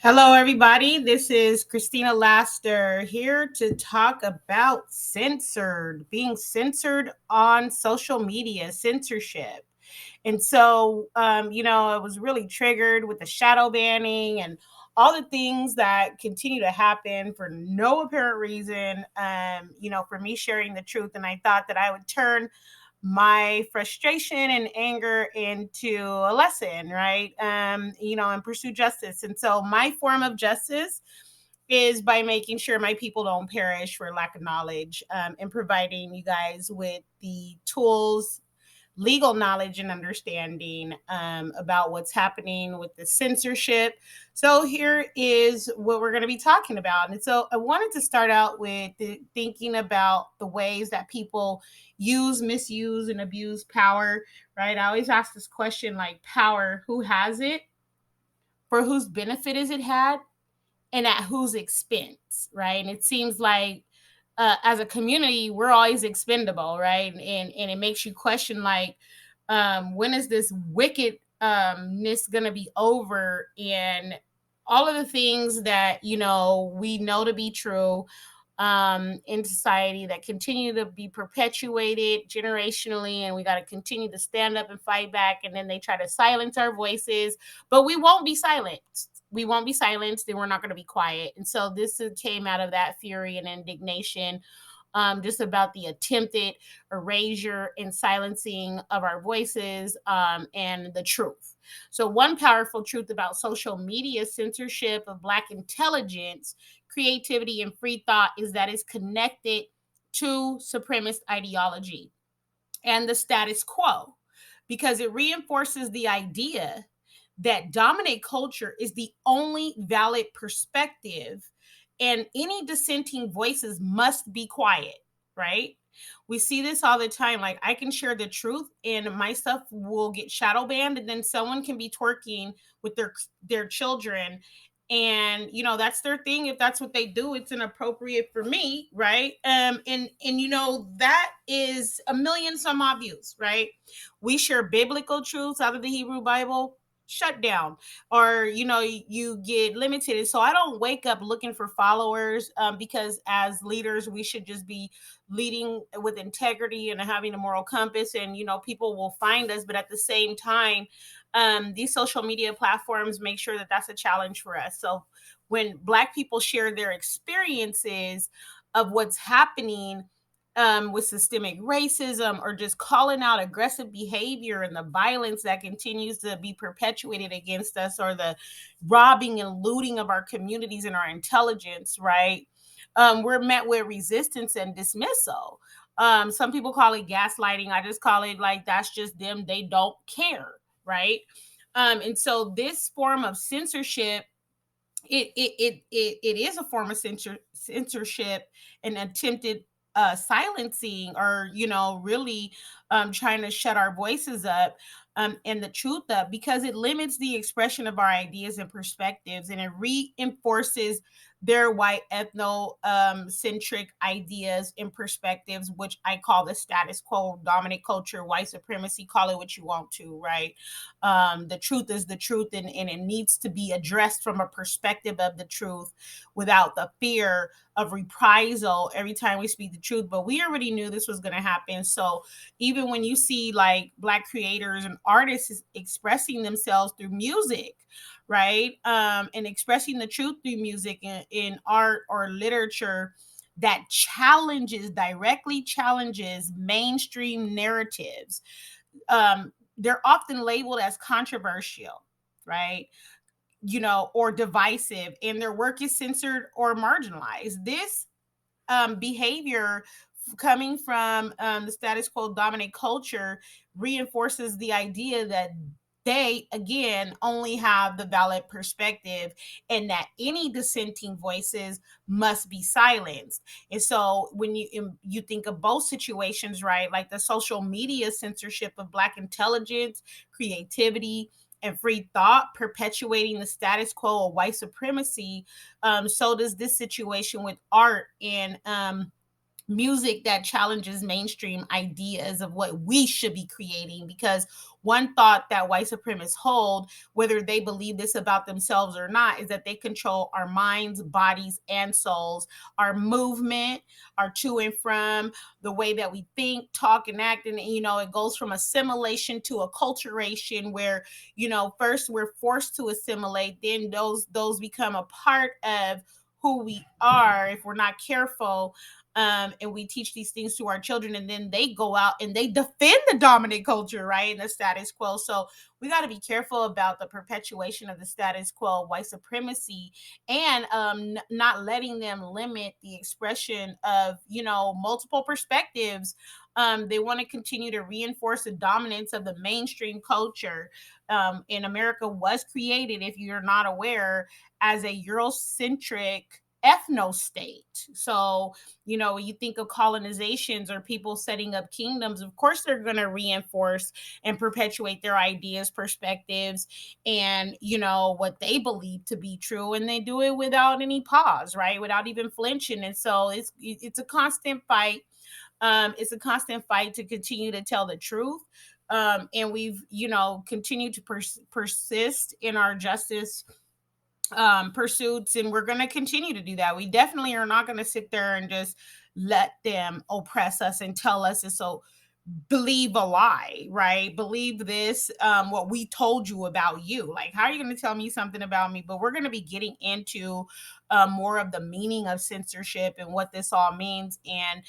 Hello, everybody. This is Christina Laster here to talk about being censored on social media, censorship. I was really triggered with the shadow banning and all the things that continue to happen for no apparent reason, for me sharing the truth. And I thought that I would turn my frustration and anger into a lesson, right? And pursue justice. And so my form of justice is by making sure my people don't perish for lack of knowledge, and providing you guys with the tools, legal knowledge and understanding about what's happening with the censorship. So here is what we're going to be talking about. And so I wanted to start out with thinking about the ways that people use, misuse, and abuse power, right? I always ask this question like power, who has it? For whose benefit is it had? And at whose expense, right? And it seems like as a community, we're always expendable, right? And it makes you question like, when is this wickedness going to be over? And all of the things that we know to be true in society that continue to be perpetuated generationally, and we got to continue to stand up and fight back. And then they try to silence our voices, but we won't be silenced. We won't be silenced, and we're not going to be quiet. And so this came out of that fury and indignation, just about the attempted erasure and silencing of our voices, and the truth. So, one powerful truth about social media censorship of Black intelligence, creativity, and free thought is that it's connected to supremacist ideology and the status quo, because it reinforces the idea that dominant culture is the only valid perspective and any dissenting voices must be quiet, right? We see this all the time. Like, I can share the truth and my stuff will get shadow banned, and then someone can be twerking with their children, and that's their thing. If that's what they do, it's inappropriate for me, right? And that is a million some odd views, right? We share biblical truths out of the Hebrew Bible, shut down, or you get limited. And so I don't wake up looking for followers, because as leaders we should just be leading with integrity and having a moral compass, and people will find us. But at the same time, these social media platforms make sure that that's a challenge for us. So when Black people share their experiences of what's happening, with systemic racism, or just calling out aggressive behavior and the violence that continues to be perpetuated against us, or the robbing and looting of our communities and our intelligence, right? We're met with resistance and dismissal. Some people call it gaslighting. I just call it like that's just them. They don't care, right? And so this form of censorship, it is a form of censorship and attempted silencing, or really trying to shut our voices up, and the truth up, because it limits the expression of our ideas and perspectives, and it reinforces their white ethno centric ideas and perspectives, which I call the status quo, dominant culture, white supremacy, call it what you want to, right? The truth is the truth, and it needs to be addressed from a perspective of the truth without the fear of reprisal every time we speak the truth. But we already knew this was going to happen. So even when you see like Black creators and artists expressing themselves through music, right, and expressing the truth through music in art or literature that directly challenges mainstream narratives, they're often labeled as controversial, right? Or divisive, and their work is censored or marginalized. This behavior coming from the status quo dominant culture reinforces the idea that they again only have the valid perspective, and that any dissenting voices must be silenced. And so when you think of both situations, right, like the social media censorship of Black intelligence, creativity, and free thought, perpetuating the status quo of white supremacy, so does this situation with art and music that challenges mainstream ideas of what we should be creating. Because one thought that white supremacists hold, whether they believe this about themselves or not, is that they control our minds, bodies, and souls, our movement, our to and from, the way that we think, talk, and act. And, it goes from assimilation to acculturation, where, first we're forced to assimilate, then those become a part of who we are if we're not careful. And we teach these things to our children, and then they go out and they defend the dominant culture, right, and the status quo. So we got to be careful about the perpetuation of the status quo, white supremacy, and not letting them limit the expression of, multiple perspectives. They want to continue to reinforce the dominance of the mainstream culture. And America was created, if you're not aware, as a Eurocentric ethno state. So, when you think of colonizations or people setting up kingdoms, of course they're going to reinforce and perpetuate their ideas, perspectives, and, what they believe to be true. And they do it without any pause, right? Without even flinching. And so it's a constant fight. It's a constant fight to continue to tell the truth. And we've, continued to persist in our justice pursuits, and we're going to continue to do that. We definitely are not going to sit there and just let them oppress us and tell us, and so believe a lie, right? Believe this, what we told you about you. Like, how are you going to tell me something about me? But we're going to be getting into more of the meaning of censorship and what this all means. And,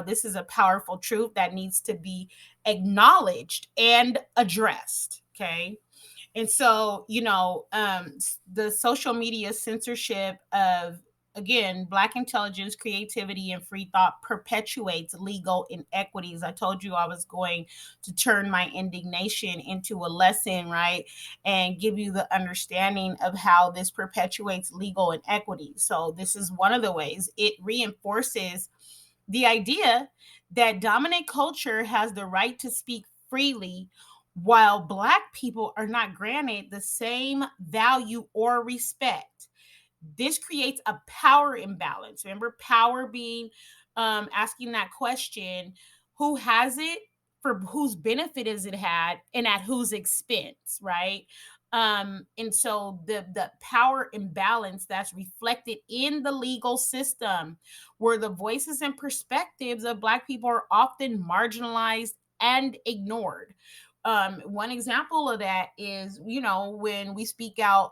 this is a powerful truth that needs to be acknowledged and addressed. Okay. And so, the social media censorship of, again, Black intelligence, creativity, and free thought perpetuates legal inequities. I told you I was going to turn my indignation into a lesson, right? And give you the understanding of how this perpetuates legal inequities. So, this is one of the ways it reinforces the idea that dominant culture has the right to speak freely, while Black people are not granted the same value or respect. This creates a power imbalance. Remember, power being asking that question: who has it, for whose benefit is it had, and at whose expense, right? And so the power imbalance that's reflected in the legal system, where the voices and perspectives of Black people are often marginalized and ignored. One example of that is, when we speak out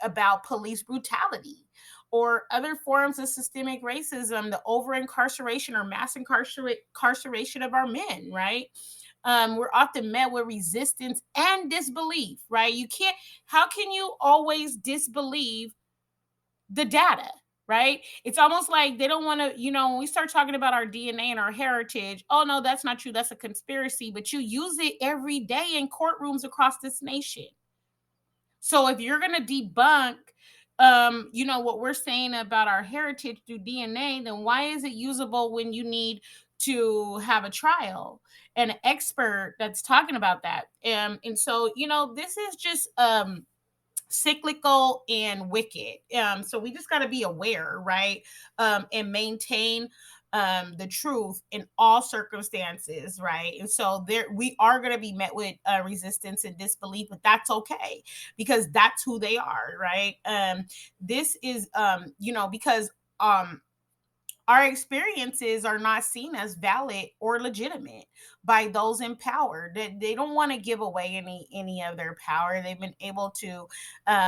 about police brutality or other forms of systemic racism, the over incarceration or mass incarceration of our men, right? We're often met with resistance and disbelief, right? How can you always disbelieve the data? Right? It's almost like they don't want to, when we start talking about our DNA and our heritage, oh no, that's not true. That's a conspiracy, but you use it every day in courtrooms across this nation. So if you're going to debunk, what we're saying about our heritage through DNA, then why is it usable when you need to have a trial and an expert that's talking about that? And so, this is just cyclical and wicked. So we just got to be aware, right? And maintain the truth in all circumstances, right? And so there we are going to be met with resistance and disbelief, but that's okay, because that's who they are, right? This is because our experiences are not seen as valid or legitimate by those in power. They don't want to give away any of their power. They've been able to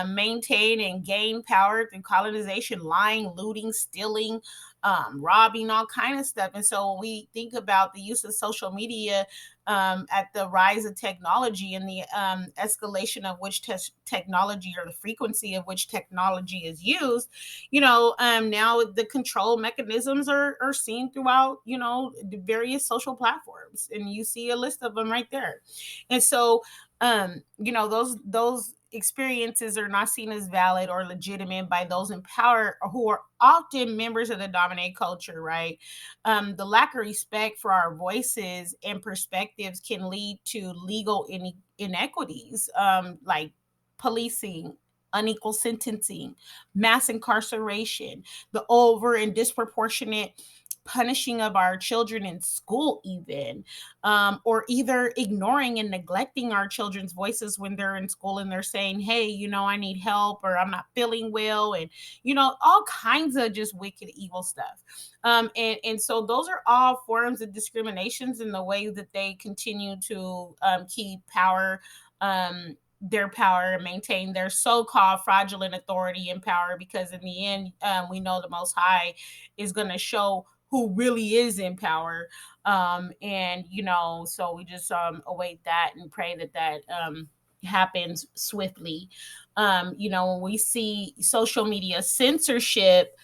maintain and gain power through colonization, lying, looting, stealing, robbing, all kind of stuff. And so when we think about the use of social media, at the rise of technology and the escalation of which technology, or the frequency of which technology is used, now the control mechanisms are seen throughout, the various social platforms, and you see a list of them right there. And so, those experiences are not seen as valid or legitimate by those in power, who are often members of the dominant culture, right? The lack of respect for our voices and perspectives can lead to legal inequities, like policing, unequal sentencing, mass incarceration, the over and disproportionate punishing of our children in school, even, or either ignoring and neglecting our children's voices when they're in school and they're saying, hey, I need help, or I'm not feeling well, and all kinds of just wicked, evil stuff. And so those are all forms of discriminations in the way that they continue to keep power, their power, and maintain their so-called fraudulent authority and power, because in the end, we know the Most High is going to show who really is in power. And so we just await that and pray that happens swiftly. When we see social media censorship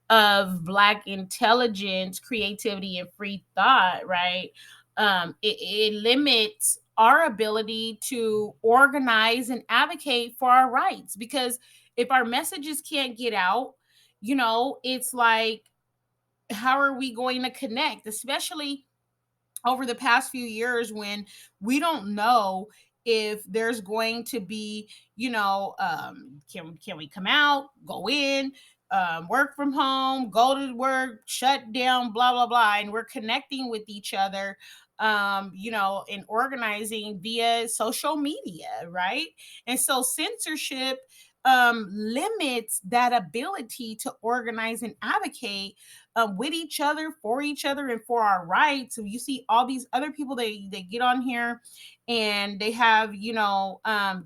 of Black intelligence, creativity, and free thought, right? It limits our ability to organize and advocate for our rights, because if our messages can't get out, it's like, how are we going to connect, especially over the past few years when we don't know if there's going to be, can we come out, go in, work from home, go to work, shut down, blah, blah, blah. And we're connecting with each other, and organizing via social media, right? And so censorship limits that ability to organize and advocate with each other, for each other, and for our rights. So you see all these other people, they get on here and they have,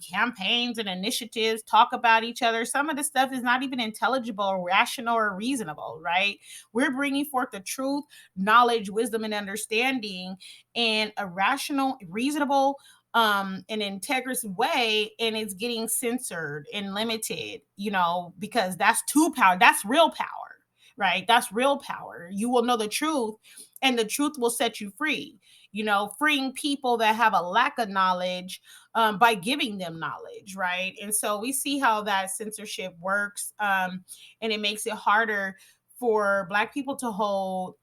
campaigns and initiatives, talk about each other. Some of the stuff is not even intelligible or rational or reasonable, right? We're bringing forth the truth, knowledge, wisdom, and understanding in a rational, reasonable, an integrous way, and it's getting censored and limited, because that's power. That's real power, right? That's real power. You will know the truth, and the truth will set you free. Freeing people that have a lack of knowledge by giving them knowledge, right? And so we see how that censorship works, and it makes it harder for Black people to hold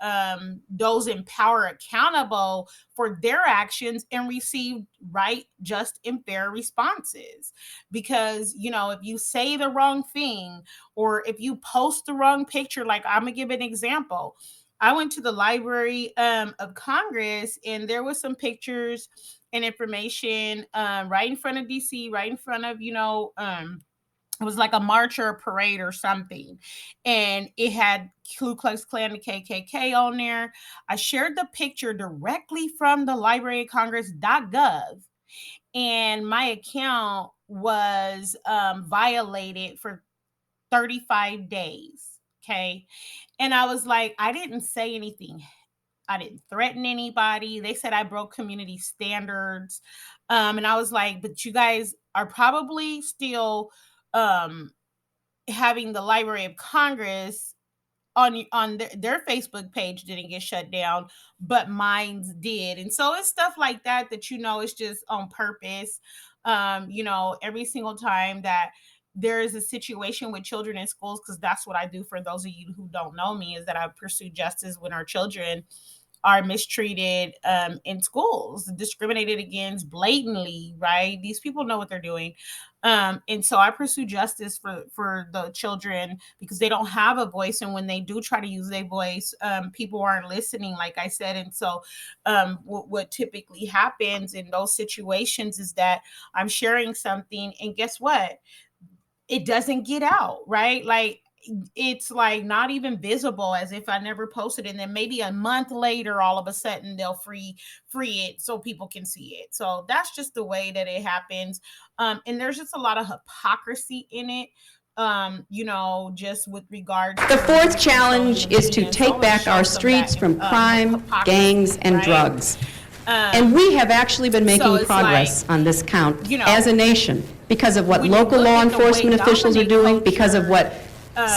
those in power accountable for their actions and receive right, just, and fair responses. Because, if you say the wrong thing, or if you post the wrong picture, like, I'm going to give an example. I went to the Library of Congress, and there was some pictures and information right in front of DC, right in front of, it was like a march or a parade or something. And it had Ku Klux Klan and KKK on there. I shared the picture directly from the Library of Congress.gov. And my account was violated for 35 days. Okay. And I was like, I didn't say anything. I didn't threaten anybody. They said I broke community standards. And I was like, but you guys are probably still having the Library of Congress on their Facebook page didn't get shut down, but mine's did. And so it's stuff like that it's just on purpose. Every single time that there is a situation with children in schools, because that's what I do, for those of you who don't know me, is that I pursue justice when our children are mistreated in schools, discriminated against blatantly, right? These people know what they're doing. And so I pursue justice for the children, because they don't have a voice. And when they do try to use their voice, people aren't listening, like I said. And so what typically happens in those situations is that I'm sharing something, and guess what? It doesn't get out, right? Like, it's like not even visible, as if I never posted. And then maybe a month later, all of a sudden they'll free it so people can see it. So that's just the way that it happens. And there's just a lot of hypocrisy in it. Just with regards The fourth challenge is to take back our streets from crime, gangs, and drugs. And we have actually been making progress on this count as a nation, because of what local law enforcement officials are doing, because of what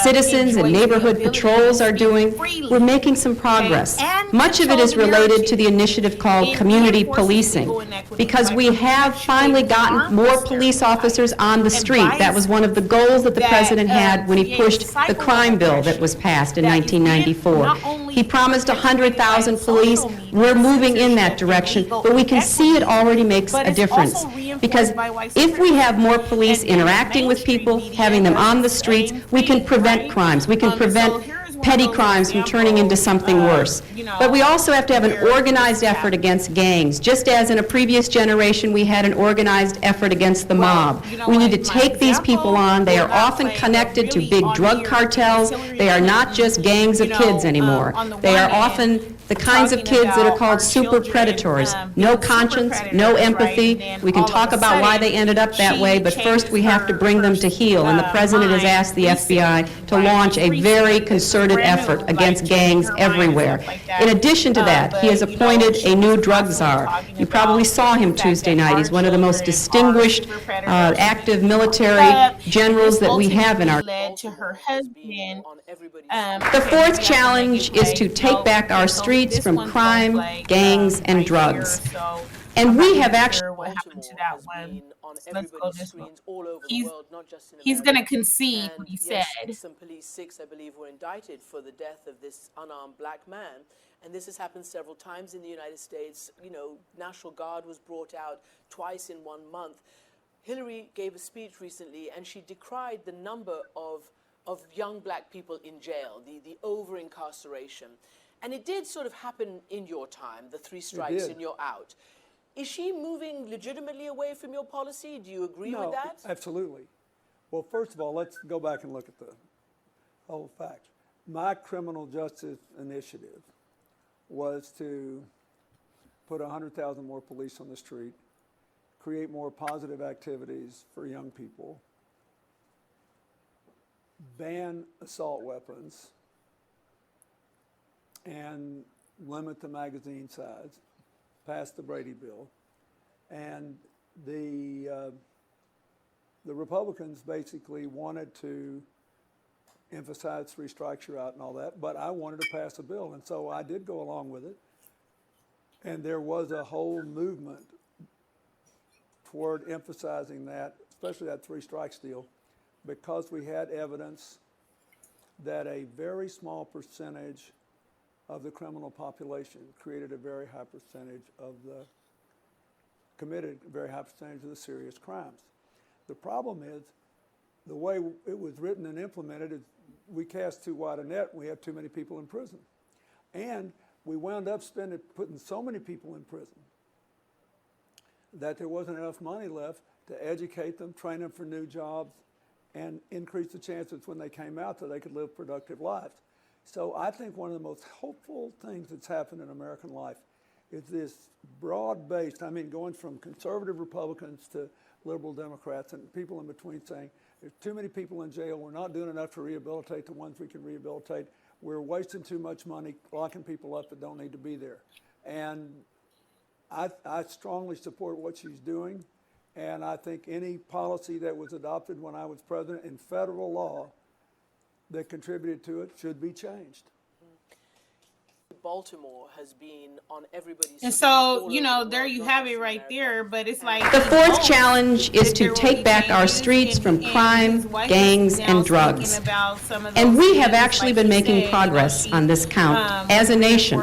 citizens and neighborhood patrols are doing. We're making some progress. Much of it is related to the initiative called community policing, because we have finally gotten more police officers on the street. That was one of the goals that the president had when he pushed the crime bill that was passed in 1994. He promised 100,000 police. We're moving in that direction, but we can see it already makes a difference. Because if we have more police interacting with people, having them on the streets, we can prevent crimes. We can prevent petty crimes from turning into something worse. But we also have to have an organized effort against gangs. Just as in a previous generation we had an organized effort against the mob. We need to take these people on. They are often connected to big drug cartels. They are not just gangs of kids anymore. They are often the kinds of kids that are called super predators. No conscience, no empathy. We can talk about why they ended up that way, but first we have to bring them to heel. And the president has asked the FBI to launch a very concerted effort against gangs everywhere. In addition to that, he has appointed a new drug czar. You probably saw him Tuesday night. He's one of the most distinguished active military generals that we have in our to her husband. The fourth challenge is to take back our streets from crime, gangs, and drugs. And we have actually... What happened to that one? Let's go this one. He's going to concede what he said. Some police, 6, I believe, were indicted for the death of this unarmed black man. And this has happened several times in the United States. You know, National Guard was brought out twice in 1 month. Hillary gave a speech recently, and she decried the number of young black people in jail, the over-incarceration. And it did sort of happen in your time, the 3 strikes and you're out. Is she moving legitimately away from your policy? Do you agree with that? No, absolutely. Well, first of all, let's go back and look at the whole fact. My criminal justice initiative was to put 100,000 more police on the street, create more positive activities for young people, ban assault weapons, and limit the magazine size, pass the Brady bill. And the Republicans basically wanted to emphasize 3 strikes, you're out and all that, but I wanted to pass a bill, and so I did go along with it. And there was a whole movement toward emphasizing that, especially that 3 strikes deal, because we had evidence that a very small percentage of the criminal population created a very high percentage of committed a very high percentage of the serious crimes. The problem is, the way it was written and implemented is we cast too wide a net, we have too many people in prison. And we wound up putting so many people in prison that there wasn't enough money left to educate them, train them for new jobs, and increase the chances when they came out that they could live productive lives. So I think one of the most hopeful things that's happened in American life is this broad-based, I mean, going from conservative Republicans to liberal Democrats and people in between saying, there's too many people in jail, we're not doing enough to rehabilitate the ones we can rehabilitate, we're wasting too much money locking people up that don't need to be there. And I strongly support what she's doing, and I think any policy that was adopted when I was president in federal law that contributed to it should be changed. Baltimore has been on everybody's... And so, you know, there you have it right there, but it's like... The fourth challenge is to take back our streets from crime, gangs, and drugs. And we have actually been making progress on this count as a nation.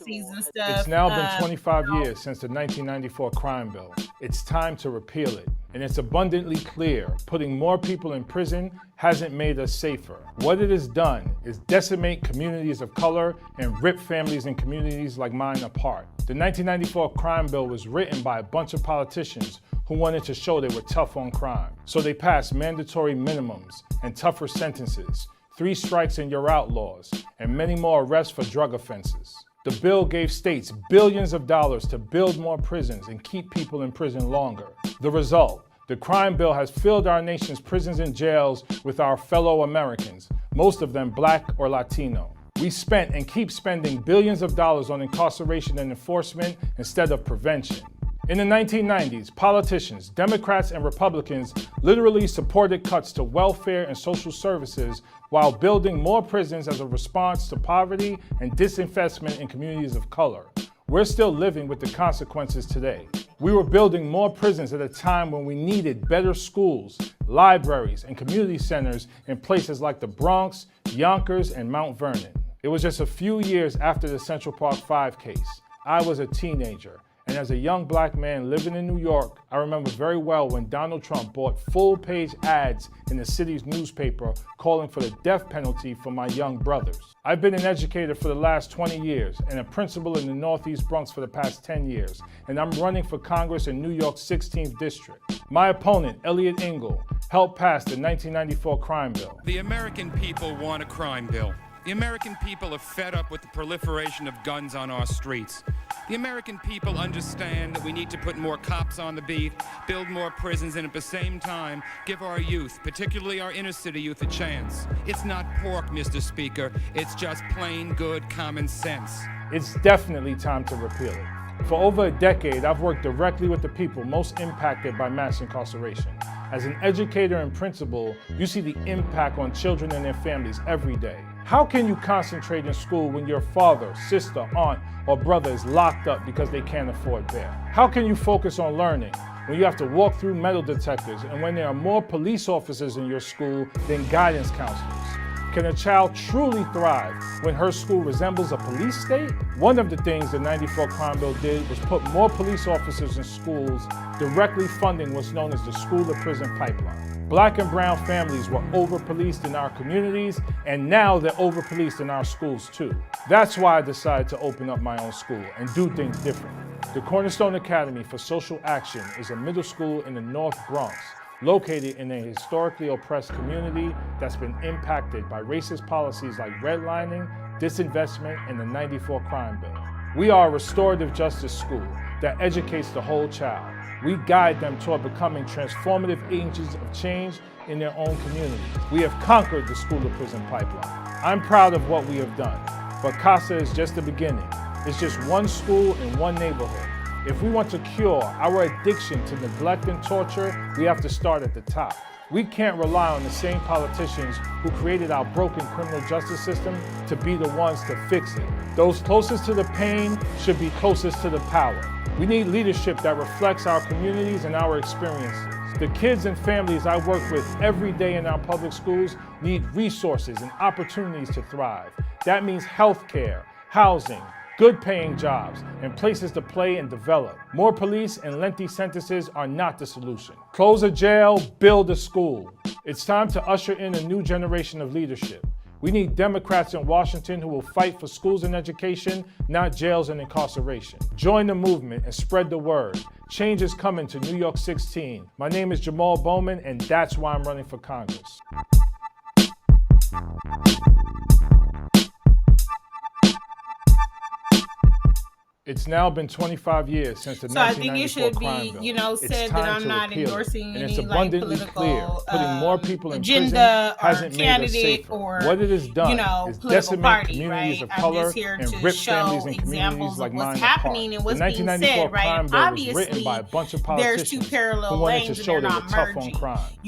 It's now been 25 years since the 1994 crime bill. It's time to repeal it. And it's abundantly clear, putting more people in prison hasn't made us safer. What it has done is decimate communities of color and rip families and communities like mine apart. The 1994 crime bill was written by a bunch of politicians who wanted to show they were tough on crime. So they passed mandatory minimums and tougher sentences, 3 strikes and you're out laws, and many more arrests for drug offenses. The bill gave states billions of dollars to build more prisons and keep people in prison longer. The result, the crime bill has filled our nation's prisons and jails with our fellow Americans, most of them black or Latino. We spent and keep spending billions of dollars on incarceration and enforcement instead of prevention. In the 1990s, politicians, Democrats and Republicans literally supported cuts to welfare and social services while building more prisons as a response to poverty and disinvestment in communities of color. We're still living with the consequences today. We were building more prisons at a time when we needed better schools, libraries, and community centers in places like the Bronx, Yonkers, and Mount Vernon. It was just a few years after the Central Park 5 case. I was a teenager, and as a young black man living in New York, I remember very well when Donald Trump bought full-page ads in the city's newspaper calling for the death penalty for my young brothers. I've been an educator for the last 20 years and a principal in the Northeast Bronx for the past 10 years, and I'm running for Congress in New York's 16th District. My opponent, Eliot Engel, helped pass the 1994 crime bill. The American people want a crime bill. The American people are fed up with the proliferation of guns on our streets. The American people understand that we need to put more cops on the beat, build more prisons, and at the same time, give our youth, particularly our inner city youth, a chance. It's not pork, Mr. Speaker. It's just plain good common sense. It's definitely time to repeal it. For over a decade, I've worked directly with the people most impacted by mass incarceration. As an educator and principal, you see the impact on children and their families every day. How can you concentrate in school when your father, sister, aunt, or brother is locked up because they can't afford bail? How can you focus on learning when you have to walk through metal detectors and when there are more police officers in your school than guidance counselors? Can a child truly thrive when her school resembles a police state? One of the things the 94 crime bill did was put more police officers in schools, directly funding what's known as the school-to-prison pipeline. Black and brown families were over-policed in our communities, and now they're over-policed in our schools too. That's why I decided to open up my own school and do things differently. The Cornerstone Academy for Social Action is a middle school in the North Bronx, located in a historically oppressed community that's been impacted by racist policies like redlining, disinvestment, and the 94 crime bill. We are a restorative justice school that educates the whole child. We guide them toward becoming transformative agents of change in their own communities. We have conquered the school-to-prison pipeline. I'm proud of what we have done, but CASA is just the beginning. It's just one school in one neighborhood. If we want to cure our addiction to neglect and torture, we have to start at the top. We can't rely on the same politicians who created our broken criminal justice system to be the ones to fix it. Those closest to the pain should be closest to the power. We need leadership that reflects our communities and our experiences. The kids and families I work with every day in our public schools need resources and opportunities to thrive. That means health care, housing, good paying jobs, and places to play and develop. More police and lengthy sentences are not the solution. Close a jail, build a school. It's time to usher in a new generation of leadership. We need Democrats in Washington who will fight for schools and education, not jails and incarceration. Join the movement and spread the word. Change is coming to New York 16. My name is Jamal Bowman, and that's why I'm running for Congress. It's now been 25 years since the 1994 crime bill. So I think it should be, said that I'm not endorsing any political agenda or candidate or political party, right? I'm just here to show examples of what's happening and what's being said, right? Obviously, there's two parallel lanes and they're not merging.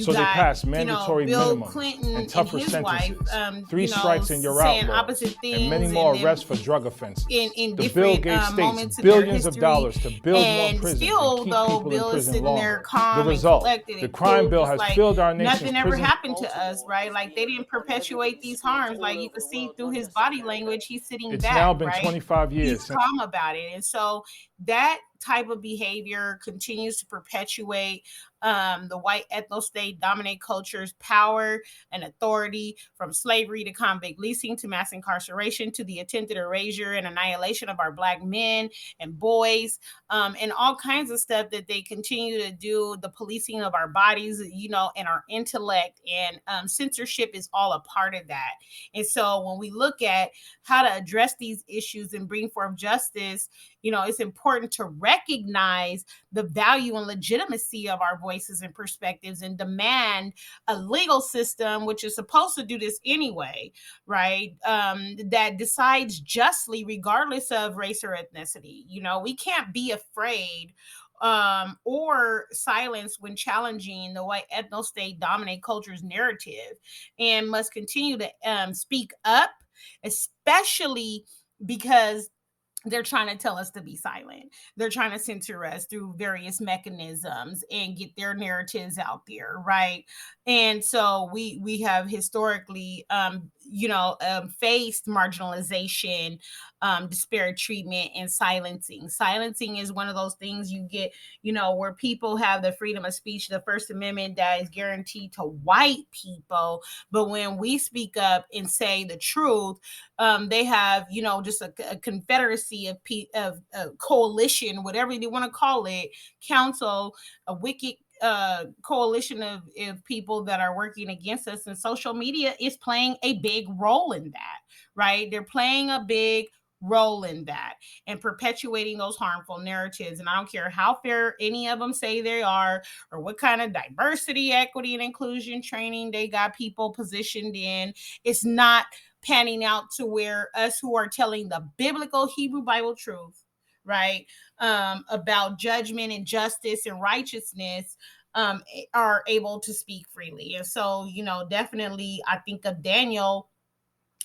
So they passed mandatory Bill minimums Clinton and tougher his wife, sentences, 3 strikes and you're out laws, and many more arrests for drug offenses. The Bill gave states billions of dollars to build more prisons and keep people in prison longer. The result, the crime bill has filled our nation's nothing ever happened to us, right? Like they didn't perpetuate these harms. Like you could see through his body language, he's sitting back. It's now been right? 25 years. He's calm about it, and so that type of behavior continues to perpetuate the white ethno-state dominate culture's power and authority, from slavery to convict leasing to mass incarceration to the attempted erasure and annihilation of our Black men and boys, and all kinds of stuff that they continue to do, the policing of our bodies, and our intellect, and censorship is all a part of that. And so when we look at how to address these issues and bring forth justice, it's important to recognize the value and legitimacy of our voices and perspectives and demand a legal system, which is supposed to do this anyway, right? That decides justly regardless of race or ethnicity. We can't be afraid or silenced when challenging the white ethno-state dominate culture's narrative, and must continue to speak up, especially because they're trying to tell us to be silent. They're trying to censor us through various mechanisms and get their narratives out there, right? And so we have historically, faced marginalization, disparate treatment, and silencing. Silencing is one of those things you get, where people have the freedom of speech, the First Amendment that is guaranteed to white people. But when we speak up and say the truth, they have, just a confederacy of coalition, whatever they want to call it, council, a wicked coalition of people that are working against us, and social media is playing a big role in that, right? They're playing a big role in that and perpetuating those harmful narratives. And I don't care how fair any of them say they are, or what kind of diversity, equity, and inclusion training they got people positioned in. It's not panning out to where us who are telling the biblical Hebrew Bible truth, right, about judgment and justice and righteousness, are able to speak freely. And so, definitely, I think of Daniel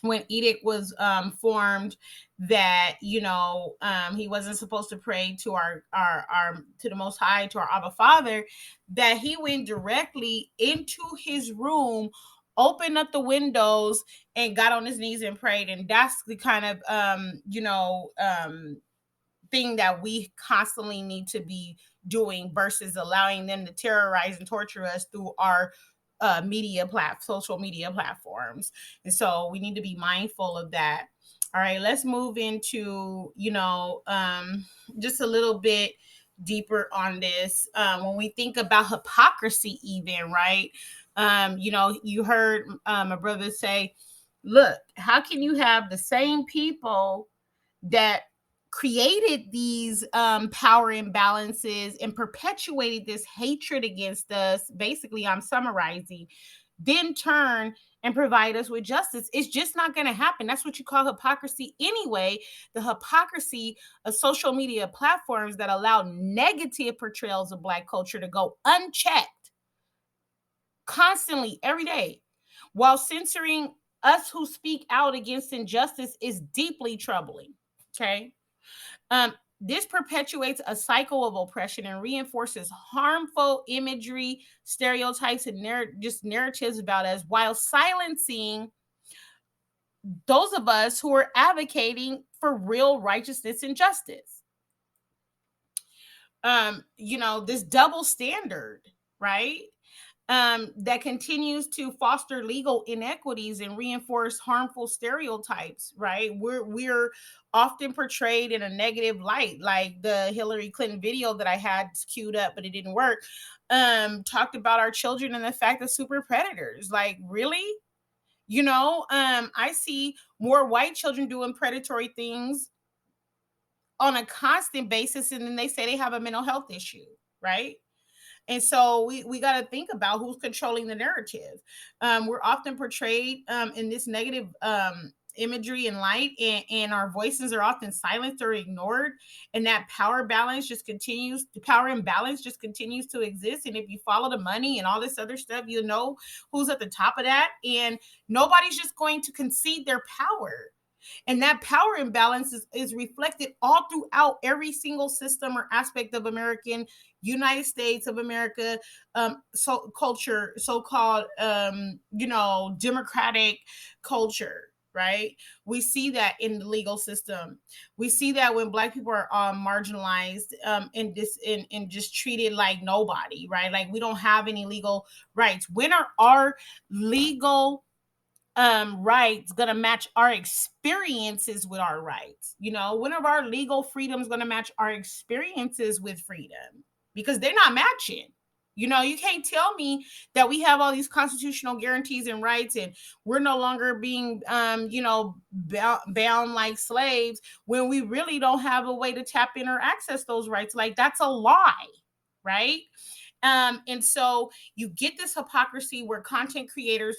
when edict was formed that he wasn't supposed to pray to our to the Most High, to our Abba Father, that he went directly into his room, opened up the windows, and got on his knees and prayed. And that's the kind of thing that we constantly need to be doing, versus allowing them to terrorize and torture us through our social media platforms. And so we need to be mindful of that. All right, let's move into just a little bit deeper on this. When we think about hypocrisy, even, right, you heard my brother say, look, how can you have the same people that created these power imbalances and perpetuated this hatred against us? Basically, I'm summarizing, then turn and provide us with justice. It's just not going to happen. That's what you call hypocrisy anyway. The hypocrisy of social media platforms that allow negative portrayals of Black culture to go unchecked constantly every day, while censoring us who speak out against injustice, is deeply troubling. Okay. This perpetuates a cycle of oppression and reinforces harmful imagery, stereotypes, and narratives about us, while silencing those of us who are advocating for real righteousness and justice. This double standard, right? That continues to foster legal inequities and reinforce harmful stereotypes, right? We're often portrayed in a negative light, like the Hillary Clinton video that I had queued up, but it didn't work. Talked about our children and the fact that super predators. Like, really? I see more white children doing predatory things on a constant basis, and then they say they have a mental health issue, right? And so we got to think about who's controlling the narrative. We're often portrayed in this negative imagery and light, and our voices are often silenced or ignored. And that power imbalance just continues to exist. And if you follow the money and all this other stuff, you know who's at the top of that. And nobody's just going to concede their power. And that power imbalance is reflected all throughout every single system or aspect of United States of America, culture, so-called, democratic culture, right? We see that in the legal system. We see that when Black people are marginalized and just treated like nobody, right? Like, we don't have any legal rights. When are our legal rights gonna match our experiences with our rights? When are our legal freedoms gonna match our experiences with freedom? Because they're not matching. You can't tell me that we have all these constitutional guarantees and rights and we're no longer being bound like slaves, when we really don't have a way to tap in or access those rights. Like, that's a lie, right? And so you get this hypocrisy where content creators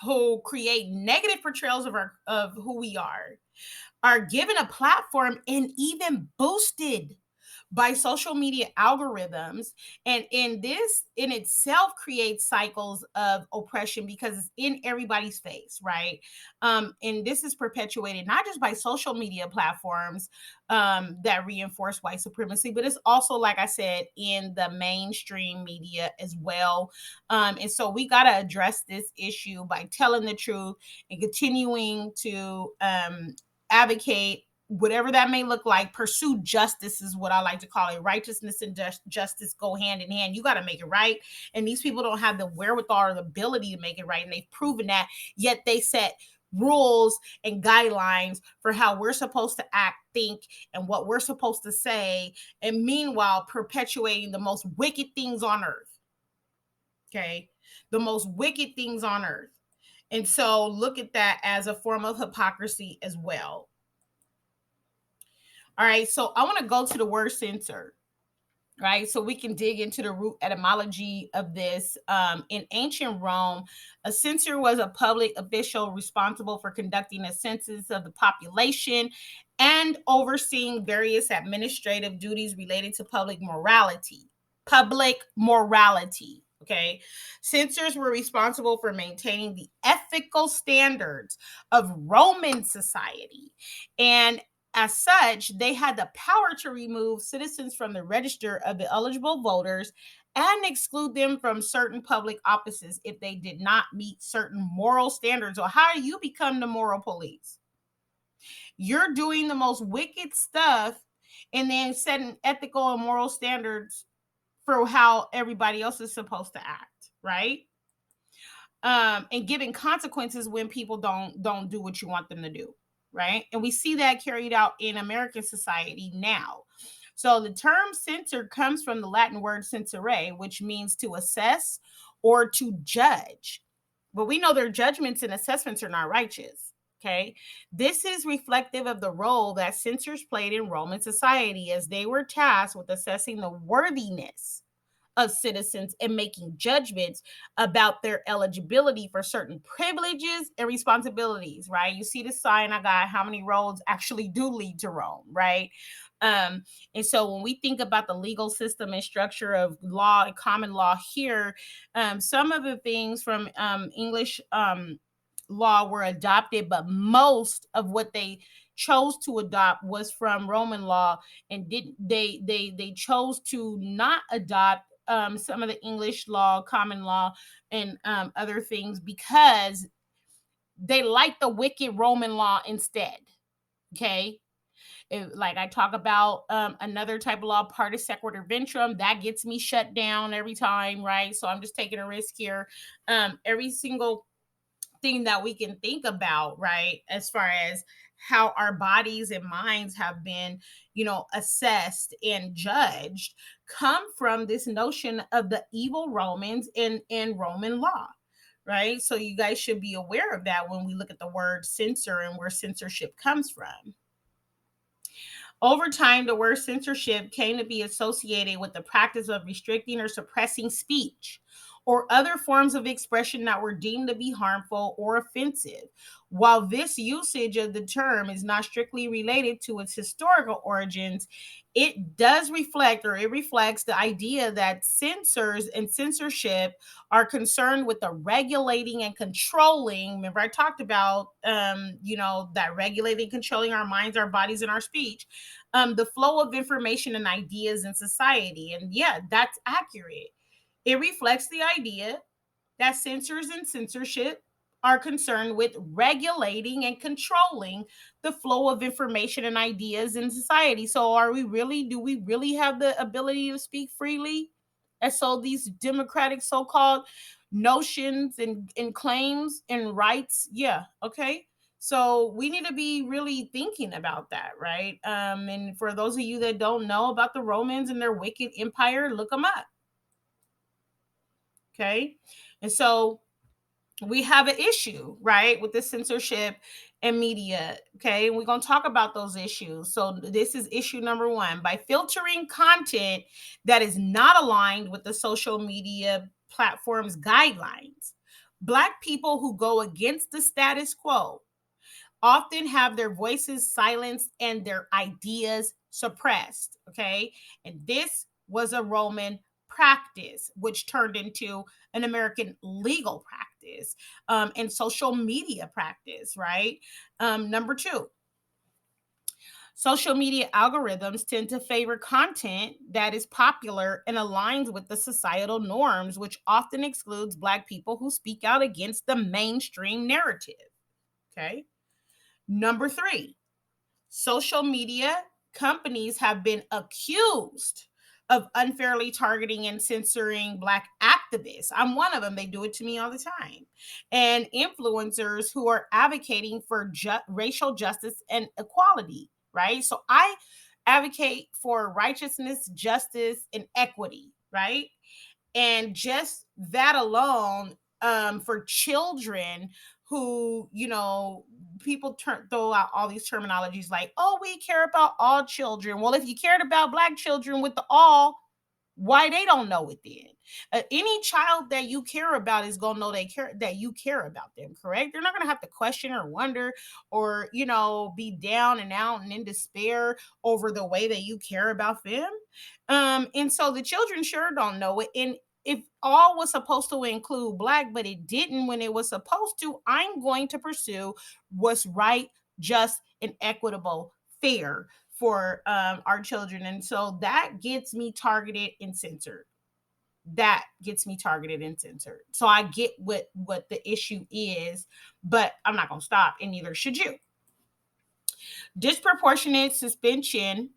who create negative portrayals of who we are given a platform and even boosted by social media algorithms. And this in itself creates cycles of oppression because it's in everybody's face, right? And this is perpetuated not just by social media platforms that reinforce white supremacy, but it's also, like I said, in the mainstream media as well. And so we got to address this issue by telling the truth and continuing to advocate whatever that may look like. Pursue justice is what I like to call it. Righteousness and justice go hand in hand. You got to make it right. And these people don't have the wherewithal or the ability to make it right. And they've proven that, yet they set rules and guidelines for how we're supposed to act, think, and what we're supposed to say. And meanwhile, perpetuating the most wicked things on earth. Okay. The most wicked things on earth. And so look at that as a form of hypocrisy as well. All right, so I want to go to the word censor, right? So we can dig into the root etymology of this. In ancient Rome, a censor was a public official responsible for conducting a census of the population and overseeing various administrative duties related to public morality. Public morality. Okay. Censors were responsible for maintaining the ethical standards of Roman society. And as such, they had the power to remove citizens from the register of the eligible voters and exclude them from certain public offices if they did not meet certain moral standards. Or how do you become the moral police? You're doing the most wicked stuff and then setting ethical and moral standards for how everybody else is supposed to act, right? And giving consequences when people don't do what you want them to do, right? And we see that carried out in American society now. So the term censor comes from the Latin word censere, which means to assess or to judge. But we know their judgments and assessments are not righteous. Okay. This is reflective of the role that censors played in Roman society as they were tasked with assessing the worthiness of citizens and making judgments about their eligibility for certain privileges and responsibilities, right? You see the sign I got, how many roads actually do lead to Rome, right? And so when we think about the legal system and structure of law and common law here, some of the things from English law were adopted, but most of what they chose to adopt was from Roman law, and they chose to not adopt some of the English law, common law, and other things because they like the wicked Roman law instead. Okay. Like I talk about another type of law, partis sequitur ventrum, that gets me shut down every time, right? So I'm just taking a risk here. Every single thing that we can think about, right, as far as how our bodies and minds have been, assessed and judged, come from this notion of the evil Romans in Roman law, right? So you guys should be aware of that when we look at the word censor and where censorship comes from. Over time, the word censorship came to be associated with the practice of restricting or suppressing speech or other forms of expression that were deemed to be harmful or offensive. While this usage of the term is not strictly related to its historical origins, it does reflect, or it reflects, the idea that censors and censorship are concerned with the regulating and controlling. Remember, I talked about, that regulating, controlling our minds, our bodies, and our speech, the flow of information and ideas in society. And yeah, that's accurate. It reflects the idea that censors and censorship are concerned with regulating and controlling the flow of information and ideas in society. So do we really have the ability to speak freely? And so these democratic so-called notions and claims and rights, yeah, okay. So we need to be really thinking about that, right? And for those of you that don't know about the Romans and their wicked empire, look them up. Okay. And so we have an issue, right, with the censorship and media. Okay. And we're going to talk about those issues. So this is issue number one. By filtering content that is not aligned with the social media platform's guidelines, Black people who go against the status quo often have their voices silenced and their ideas suppressed, okay? And this was a Roman practice, which turned into an American legal practice, and social media practice, right? Number two, social media algorithms tend to favor content that is popular and aligns with the societal norms, which often excludes Black people who speak out against the mainstream narrative. Okay. Number three, social media companies have been accused of unfairly targeting and censoring Black activists. I'm one of them. They do it to me all the time. And influencers who are advocating for racial justice and equality, right? So I advocate for righteousness, justice, and equity, right? And just that alone, for children who, people throw out all these terminologies like, oh, we care about all children. Well, if you cared about Black children with the all, why they don't know it then? Any child that you care about is gonna know that you care about them, correct? They're not gonna have to question or wonder or be down and out and in despair over the way that you care about them. And so the children sure don't know it. And if all was supposed to include Black, but it didn't when it was supposed to, I'm going to pursue what's right, just, and equitable, fair for our children. And so that gets me targeted and censored. That gets me targeted and censored. So I get what the issue is, but I'm not going to stop, and neither should you. Disproportionate suspension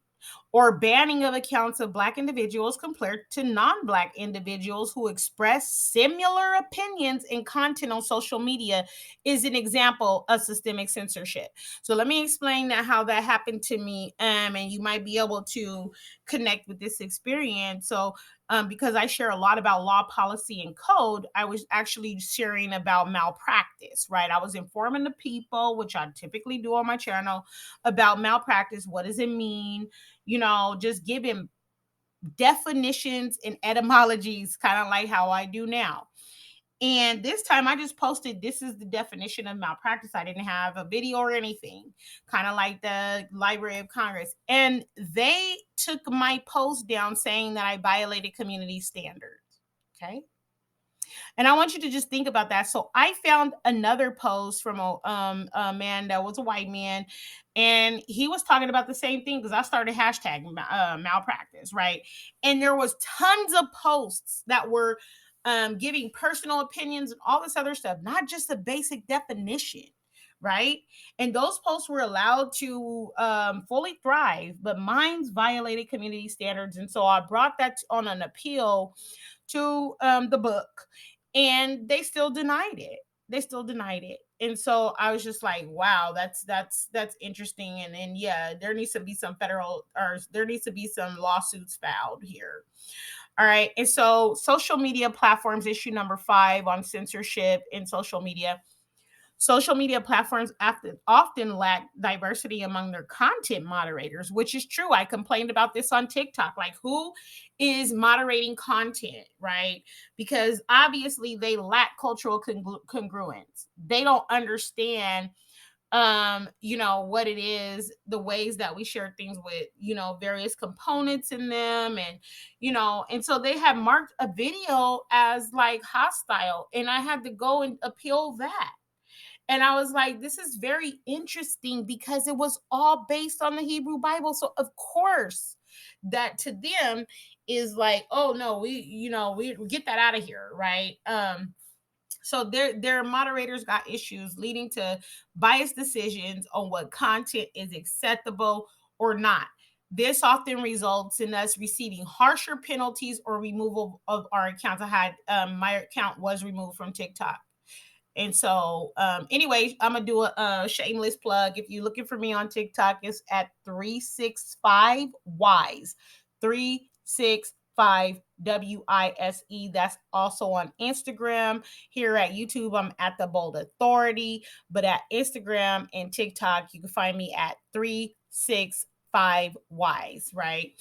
or banning of accounts of Black individuals compared to non-Black individuals who express similar opinions and content on social media is an example of systemic censorship. So let me explain how that happened to me, and you might be able to connect with this experience. So because I share a lot about law, policy, and code, I was actually sharing about malpractice, right? I was informing the people, which I typically do on my channel, about malpractice. What does it mean? Just giving definitions and etymologies, kind of like how I do now. And this time I just posted, this is the definition of malpractice. I didn't have a video or anything, kind of like the Library of Congress. And they took my post down saying that I violated community standards. Okay. And I want you to just think about that. So I found another post from a man that was a white man, and he was talking about the same thing because I started hashtagging malpractice, right? And there was tons of posts that were giving personal opinions and all this other stuff, not just a basic definition, right? And those posts were allowed to fully thrive, but mine's violated community standards. And so I brought that on an appeal to the book, and they still denied it. And so I was just like, wow, that's interesting. And yeah, there needs to be some lawsuits filed here. All right. And so social media platforms, issue number 5 on censorship in social media. Social media platforms often lack diversity among their content moderators, which is true. I complained about this on TikTok. Like, who is moderating content, right? Because obviously they lack cultural congruence. They don't understand what it is, the ways that we share things with, various components in them. And so they have marked a video as like hostile, and I had to go and appeal that. And I was like, this is very interesting because it was all based on the Hebrew Bible. So of course that to them is like, oh no, we get that out of here, right? So their moderators got issues leading to biased decisions on what content is acceptable or not. This often results in us receiving harsher penalties or removal of our accounts. I had my account was removed from TikTok. And so, anyway, I'm going to do a shameless plug. If you're looking for me on TikTok, it's at 365 WISE, 365 WISE. That's also on Instagram. Here at YouTube, I'm at The Bold Authority. But at Instagram and TikTok, you can find me at 365 5 whys, right?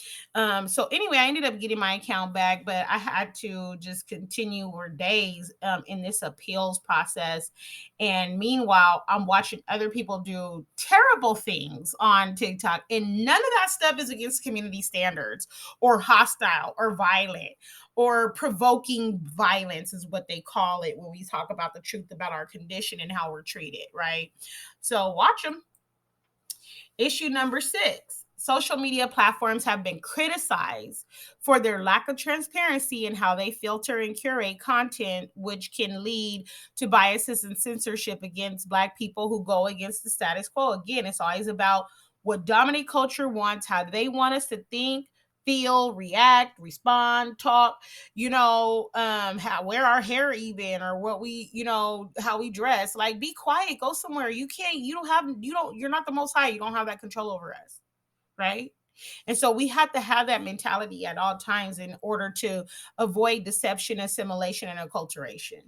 So anyway, I ended up getting my account back, but I had to just continue for days in this appeals process. And meanwhile, I'm watching other people do terrible things on TikTok, and none of that stuff is against community standards or hostile or violent or provoking violence is what they call it when we talk about the truth about our condition and how we're treated, right? So watch them. Issue number 6. Social media platforms have been criticized for their lack of transparency in how they filter and curate content, which can lead to biases and censorship against Black people who go against the status quo. Again, it's always about what dominant culture wants, how they want us to think, feel, react, respond, talk, how wear our hair even, or what we, how we dress. Like, be quiet, go somewhere. You're not the Most High. You don't have that control over us, right? And so we have to have that mentality at all times in order to avoid deception, assimilation, and acculturation.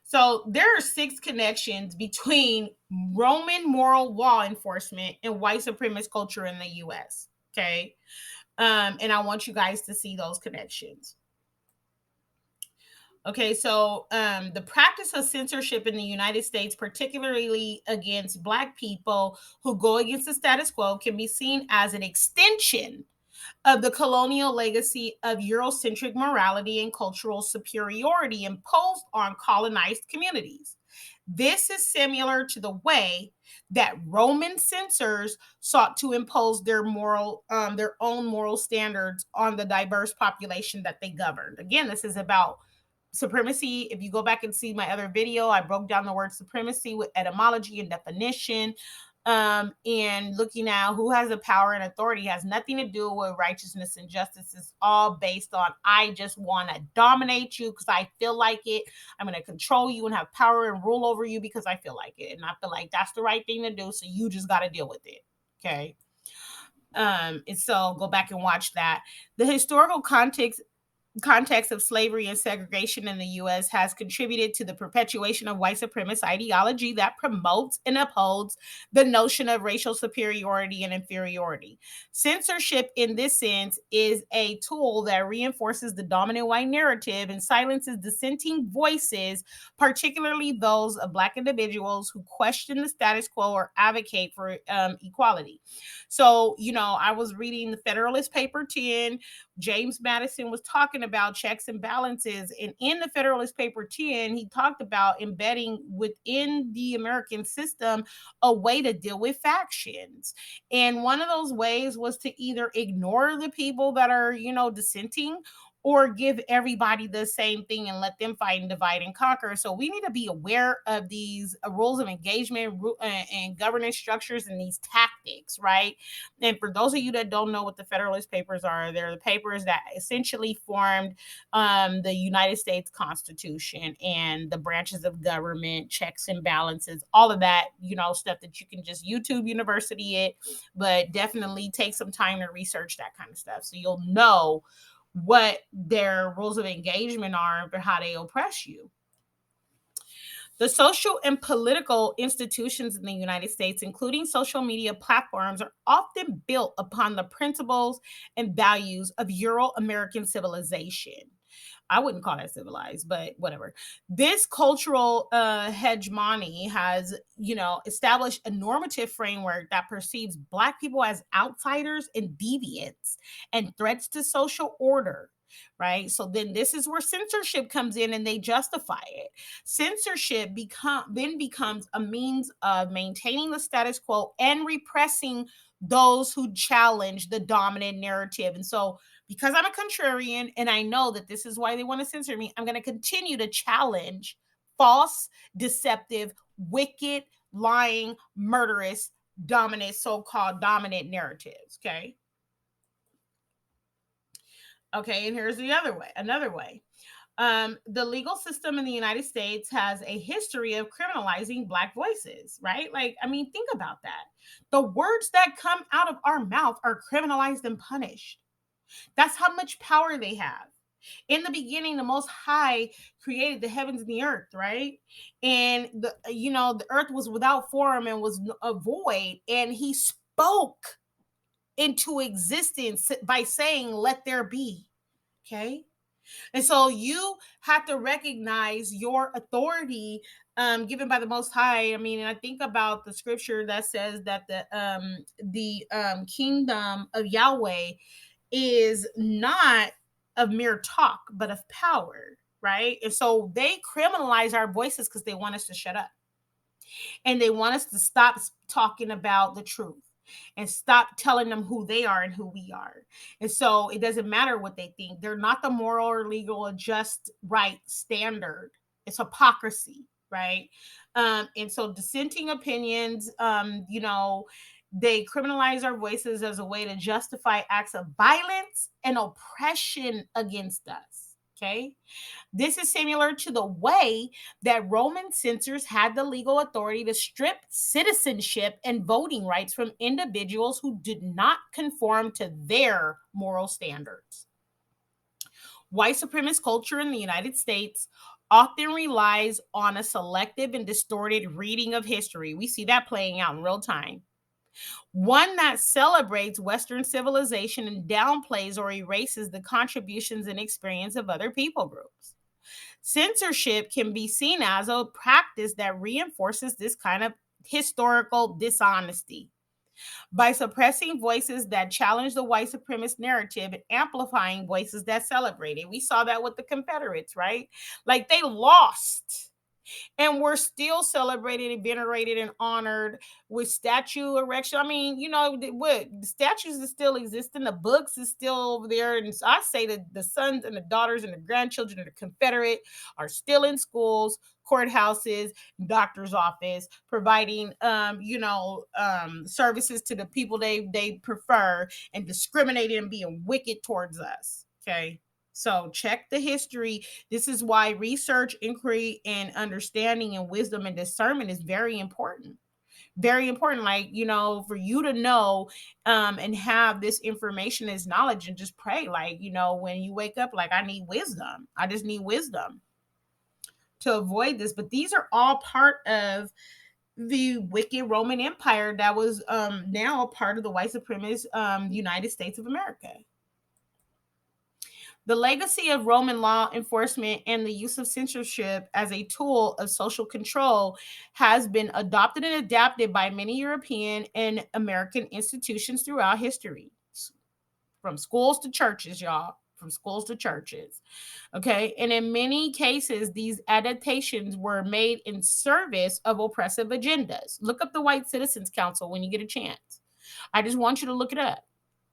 So there are 6 connections between Roman moral law enforcement and white supremacist culture in the U.S. Okay. And I want you guys to see those connections. Okay, so the practice of censorship in the United States, particularly against Black people who go against the status quo, can be seen as an extension of the colonial legacy of Eurocentric morality and cultural superiority imposed on colonized communities. This is similar to the way that Roman censors sought to impose their own moral standards on the diverse population that they governed. Again, this is about supremacy. If you go back and see my other video, I broke down the word supremacy with etymology and definition. And looking at who has the power and authority has nothing to do with righteousness and justice. It's all based on, I just want to dominate you because I feel like it. I'm going to control you and have power and rule over you because I feel like it. And I feel like that's the right thing to do. So you just got to deal with it. Okay. And so go back and watch that. The historical context of slavery and segregation in the U.S. has contributed to the perpetuation of white supremacist ideology that promotes and upholds the notion of racial superiority and inferiority. Censorship, in this sense, is a tool that reinforces the dominant white narrative and silences dissenting voices, particularly those of Black individuals who question the status quo or advocate for equality. So, I was reading the Federalist Paper 10. James Madison was talking about checks and balances. And in the Federalist Paper 10, he talked about embedding within the American system a way to deal with factions. And one of those ways was to either ignore the people that are, dissenting, or give everybody the same thing and let them fight and divide and conquer. So we need to be aware of these rules of engagement and governance structures and these tactics, right? And for those of you that don't know what the Federalist Papers are, they're the papers that essentially formed the United States Constitution and the branches of government, checks and balances, all of that, stuff that you can just YouTube University it, but definitely take some time to research that kind of stuff. So you'll know what their rules of engagement are and how they oppress you. The social and political institutions in the United States, including social media platforms, are often built upon the principles and values of Euro-American civilization. I wouldn't call that civilized, but whatever. This cultural hegemony has, established a normative framework that perceives Black people as outsiders and deviants and threats to social order, right? So then this is where censorship comes in and they justify it. Censorship then becomes a means of maintaining the status quo and repressing those who challenge the dominant narrative. And so because I'm a contrarian and I know that this is why they want to censor me, I'm going to continue to challenge false, deceptive, wicked, lying, murderous, dominant, so-called dominant narratives. Okay. Okay, and here's another way. The legal system in the United States has a history of criminalizing Black voices, right? Think about that. The words that come out of our mouth are criminalized and punished. That's how much power they have. In the beginning, the Most High created the heavens and the earth, right? And the earth was without form and was void, and He spoke into existence by saying, let there be. Okay. And so you have to recognize your authority given by the Most High. I mean, I think about the scripture that says that the kingdom of Yahweh is not of mere talk, but of power, right? And so they criminalize our voices because they want us to shut up, and they want us to stop talking about the truth and stop telling them who they are and who we are. And so it doesn't matter what they think. They're not the moral or legal or just right standard. It's hypocrisy, right? And so dissenting opinions, they criminalize our voices as a way to justify acts of violence and oppression against us. Okay. This is similar to the way that Roman censors had the legal authority to strip citizenship and voting rights from individuals who did not conform to their moral standards. White supremacist culture in the United States often relies on a selective and distorted reading of history. We see that playing out in real time. One that celebrates Western civilization and downplays or erases the contributions and experience of other people groups. Censorship can be seen as a practice that reinforces this kind of historical dishonesty. By suppressing voices that challenge the white supremacist narrative and amplifying voices that celebrate it. We saw that with the Confederates, right? Like, they lost, and we're still celebrated and venerated and honored with statue erection. I mean, what the statues that still exist, and the books is still over there. And so I say that the sons and the daughters and the grandchildren of the Confederate are still in schools, courthouses, doctor's office, providing services to the people they prefer, and discriminating and being wicked towards us. Okay. So check the history. This is why research, inquiry, and understanding and wisdom and discernment is very important. Very important. Like, for you to know and have this information as knowledge, and just pray. Like, when you wake up, like, I need wisdom. I just need wisdom to avoid this. But these are all part of the wicked Roman Empire that was now a part of the white supremacist United States of America. The legacy of Roman law enforcement and the use of censorship as a tool of social control has been adopted and adapted by many European and American institutions throughout history. From schools to churches, y'all. From schools to churches. Okay. And in many cases, these adaptations were made in service of oppressive agendas. Look up the White Citizens Council when you get a chance. I just want you to look it up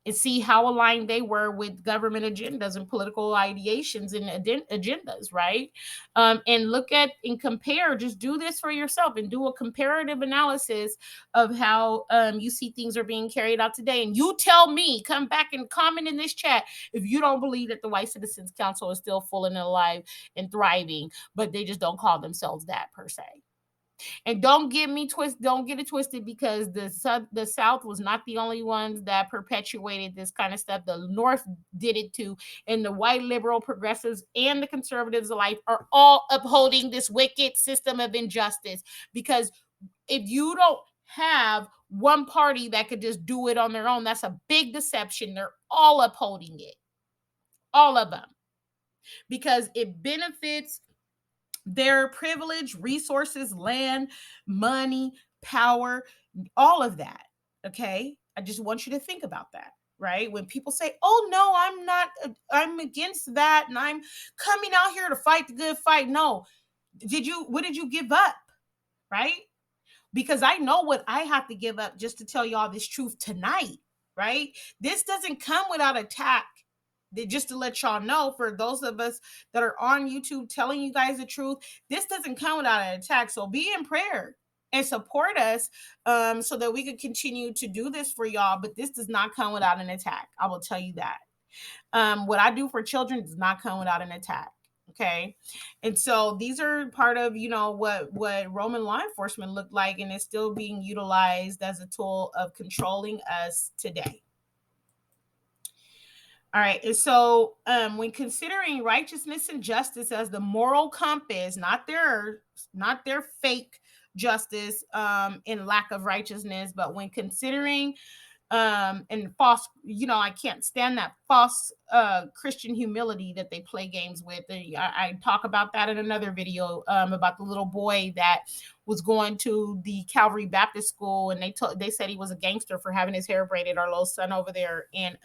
and see how aligned they were with government agendas and political ideations and agendas, right? And look at and compare, just do this for yourself and do a comparative analysis of how you see things are being carried out today. And you tell me, come back and comment in this chat if you don't believe that the White Citizens Council is still full and alive and thriving, but they just don't call themselves that per se. And don't get it twisted, because the South was not the only ones that perpetuated this kind of stuff. The North did it too. And the white liberal progressives and the conservatives alike are all upholding this wicked system of injustice. Because if you don't have one party that could just do it on their own, that's a big deception. They're all upholding it. All of them. Because it benefits their privilege, resources, land, money, power, all of that. Okay. I just want you to think about that, right? When people say, oh no, I'm against that, and I'm coming out here to fight the good fight. No. What did you give up? Right? Because I know what I have to give up just to tell y'all this truth tonight, right? This doesn't come without attack. Just to let y'all know, for those of us that are on YouTube telling you guys the truth, this doesn't come without an attack. So be in prayer and support us so that we can continue to do this for y'all. But this does not come without an attack. I will tell you that. What I do for children does not come without an attack. Okay. And so these are part of, what Roman law enforcement looked like, and it's still being utilized as a tool of controlling us today. All right. And so when considering righteousness and justice as the moral compass, not their fake justice and lack of righteousness, but when considering and false, I can't stand that false Christian humility that they play games with. I talk about that in another video about the little boy that was going to the Calvary Baptist School, and they said he was a gangster for having his hair braided. Our little son over there in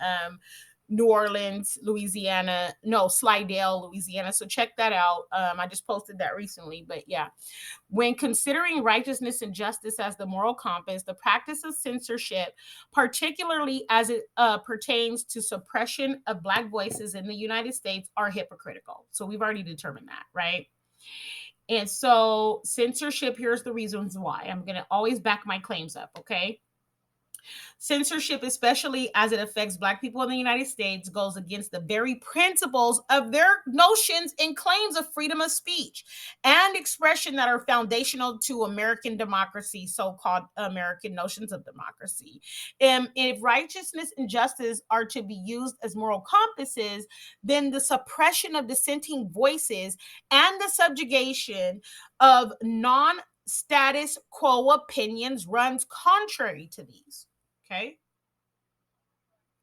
New Orleans, Louisiana, no, Slidell, Louisiana. So check that out. I just posted that recently, but yeah. When considering righteousness and justice as the moral compass, the practice of censorship, particularly as it pertains to suppression of Black voices in the United States, are hypocritical. So we've already determined that, right? And so censorship, here's the reasons why. I'm going to always back my claims up, okay? Censorship, especially as it affects Black people in the United States, goes against the very principles of their notions and claims of freedom of speech and expression that are foundational to American democracy, so-called American notions of democracy. If righteousness and justice are to be used as moral compasses, then the suppression of dissenting voices and the subjugation of non-status quo opinions runs contrary to these. Okay.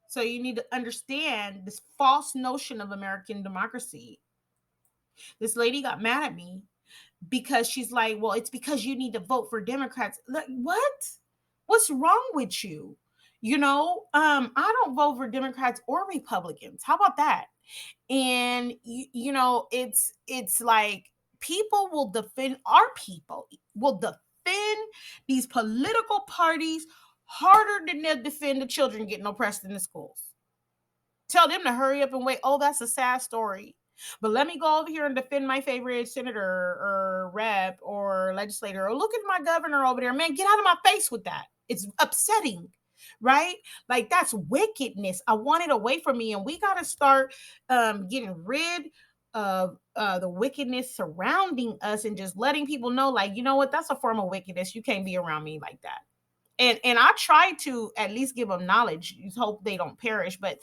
So you need to understand this false notion of American democracy. This lady got mad at me because she's like, well, it's because you need to vote for Democrats. Like, what? What's wrong with you? I don't vote for Democrats or Republicans. How about that? And it's like people will defend these political parties harder than they'll defend the children getting oppressed in the schools. Tell them to hurry up and wait. Oh, that's a sad story. But let me go over here and defend my favorite senator or rep or legislator. Or look at my governor over there. Man, get out of my face with that. It's upsetting, right? Like, that's wickedness. I want it away from me. And we got to start getting rid of the wickedness surrounding us and just letting people know, like, you know what? That's a form of wickedness. You can't be around me like that. And I try to at least give them knowledge. You hope they don't perish. But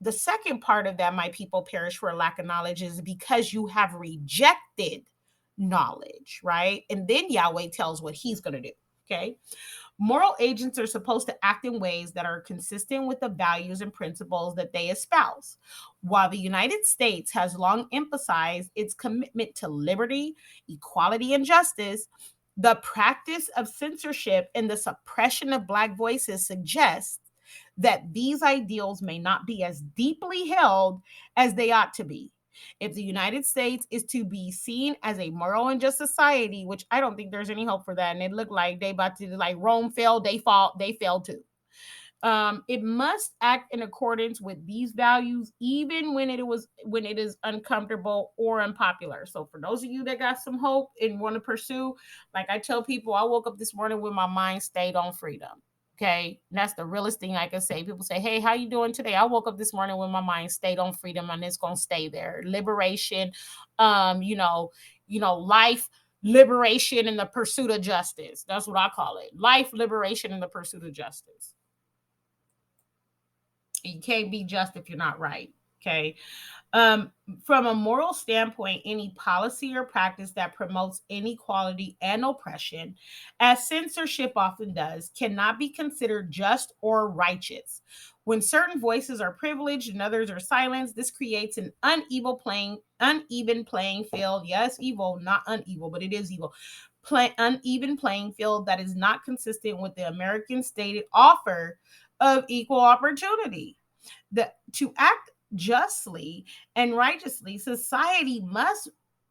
the second part of that, my people perish for a lack of knowledge, is because you have rejected knowledge, right? And then Yahweh tells what he's going to do, okay? Moral agents are supposed to act in ways that are consistent with the values and principles that they espouse. While the United States has long emphasized its commitment to liberty, equality, and justice, the practice of censorship and the suppression of Black voices suggests that these ideals may not be as deeply held as they ought to be. If the United States is to be seen as a moral and just society, which I don't think there's any hope for that, and it looked like they about to, like, Rome fell, they fell too. It must act in accordance with these values, even when it is uncomfortable or unpopular. So for those of you that got some hope and want to pursue, like I tell people, I woke up this morning with my mind stayed on freedom. Okay, and that's the realest thing I can say. People say, hey, how you doing today? I woke up this morning with my mind stayed on freedom, and it's gonna stay there. Liberation, life, liberation, and the pursuit of justice. That's what I call it. Life, liberation, and the pursuit of justice. You can't be just if you're not right. Okay. From a moral standpoint, any policy or practice that promotes inequality and oppression, as censorship often does, cannot be considered just or righteous. When certain voices are privileged and others are silenced, this creates an uneven playing field. Yes, evil, not uneven, but it is evil. Uneven playing field that is not consistent with the American stated offer of equal opportunity. To act justly and righteously, society must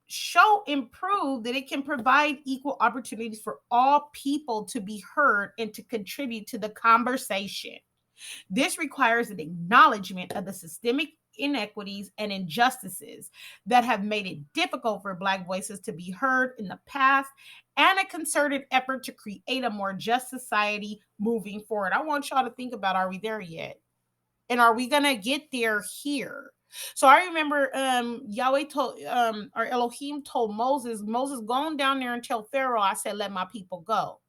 show and prove that it can provide equal opportunities for all people to be heard and to contribute to the conversation. This requires an acknowledgement of the systemic inequities and injustices that have made it difficult for Black voices to be heard in the past, and a concerted effort to create a more just society moving forward. I want y'all to think about, are we there yet? And are we going to get there here? So I remember Yahweh told, or Elohim told Moses, go on down there and tell Pharaoh, I said, let my people go.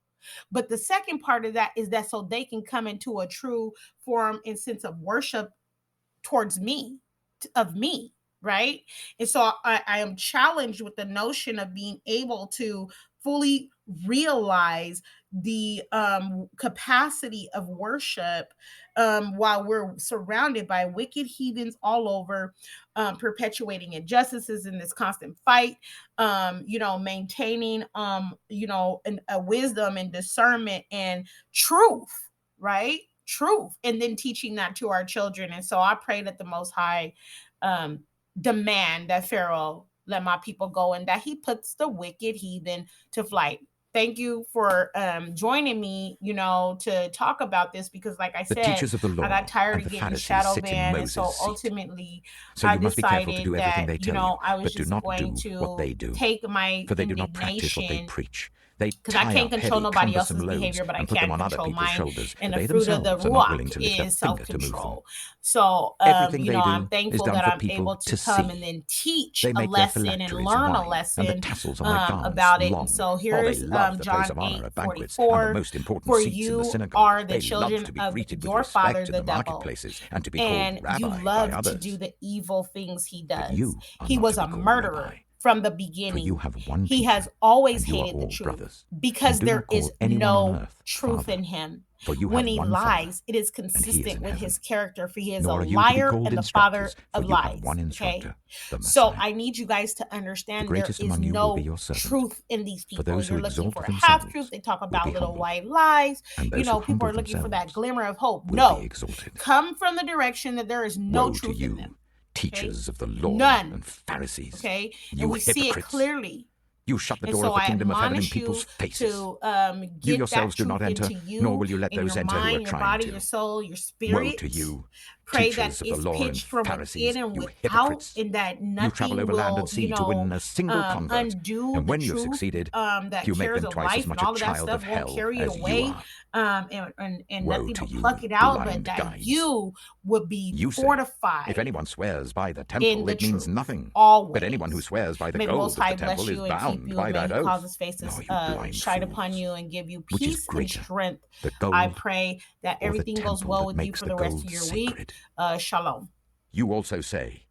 But the second part of that is that so they can come into a true form and sense of worship towards me, of me, right? And so I am challenged with the notion of being able to fully realize the capacity of worship while we're surrounded by wicked heathens all over, perpetuating injustices in this constant fight, maintaining, a wisdom and discernment and truth, right? Truth, and then teaching that to our children. And so I pray that the Most High demand that Pharaoh let my people go and that he puts the wicked heathen to flight. Thank you for joining me, to talk about this, because like I said, I got tired of getting shadow banned. And so ultimately I decided that, I was just going to take my indignation, because I can't control nobody else's behavior, but I can control mine. And the fruit of the Ruach is self-control. So, I'm thankful that I'm able to come and then teach a lesson and learn a lesson about it. And so here's John 8:44. For you are the children of your father, the devil, and you love to do the evil things he does. He was a murderer from the beginning. He has always hated the truth because there is no truth in him. When he lies, it is consistent with his character, for he is a liar and the father of lies. Okay, so I need you guys to understand there is no truth in these people. You're looking for a half truth. They talk about little white lies. People are looking for that glimmer of hope. No, come from the direction that there is no truth in them. Teachers of the law and Pharisees. Okay, and we see it clearly. You shut the door of the kingdom of heaven in people's faces. You yourselves do not enter, nor will you let those enter who are your trying body, to. your soul, your spirit. Woe to you, pray teachers that of the law and from Pharisees, within and you without, hypocrites. and that nothing You travel over land and sea to win a single convert, undo and when the you've truth, succeeded, that you make cares them of twice life as much and a all of that child stuff of won't hell carry it as away. you are. And Woe nothing to will you, pluck it out, but blind that guides. you would be You say, fortified. if anyone swears by the temple, it means nothing. Always. But anyone who swears by the May the gold Most of High the bless temple is you and keep bound you, by and may that He oath. cause His face to shine upon fools. you and give you Which is peace and greater, strength. the gold I pray that or the everything goes temple well that with you makes for the the rest gold of your sacred? week. Shalom. You also say,